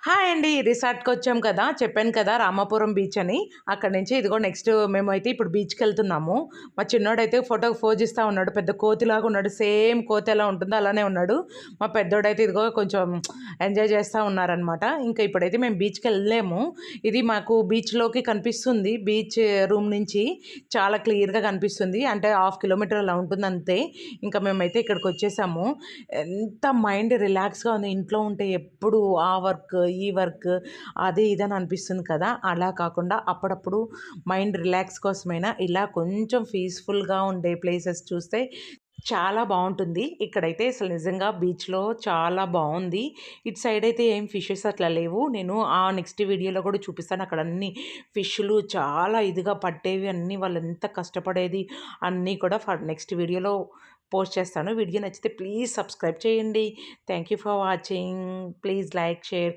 Hi అండి. రిసార్ట్‌కొచ్చాం కదా! చెప్పాను కదా! రామాపురం బీచ్ అని. అక్కడి నుంచి ఇదిగో నెక్స్ట్ మేమైతే ఇప్పుడు బీచ్‌కెళ్తున్నాము. మా చిన్నోడైతే ఫోటోకి పోజ్ ఇస్తా ఉన్నాడు. పెద్ద కోతిలాగా ఉన్నాడు. సేమ్ కోతి ఎలా ఉంటుందో అలానే ఉన్నాడు. మా పెద్దోడైతే ఇదిగో కొంచెం ఎంజాయ్ చేస్తా ఉన్నారనమాట. ఇంకా ఇప్పుడైతే మేము బీచ్‌కెళ్ళలేము. ఇది మాకు బీచ్‌లోకి కనిపిస్తుంది. బీచ్ రూమ్ నుంచి చాలా క్లియర్‌గా కనిపిస్తుంది. అంటే హాఫ్ కిలోమీటర్ అలా ఉంటుందంతే. ఇంకా మేమైతే ఇక్కడికొచ్చేసాము. ఎంత మైండ్ రిలాక్స్‌గా ఉంది. ఇంట్లో ఉంటే ఎప్పుడు ఆ వర్క్, ఈ వర్క్ అది ఇది అని అనిపిస్తుంది కదా! అలా కాకుండా అప్పుడప్పుడు మైండ్ రిలాక్స్ కోసమైనా ఇలా కొంచెం పీస్‌ఫుల్‌గా ఉండే ప్లేసెస్ చూస్తే చాలా బావుంటుంది. ఇక్కడైతే అసలు నిజంగా బీచ్‌లో చాలా బావుంది. ఇటు సైడ్ అయితే ఏం ఫిషెస్ అట్లా లేవు. నేను నెక్స్ట్ వీడియోలో కూడా చూపిస్తాను. అక్కడ అన్ని ఫిష్‌లు చాలా ఇదిగా పట్టేవి అన్నీ వాళ్ళెంత కష్టపడేది అన్నీ కూడా నెక్స్ట్ వీడియోలో పోస్ట్ చేస్తాను. వీడియో నచ్చితే ప్లీజ్ సబ్స్క్రైబ్ చేయండి. Thank you for watching. Please like, share,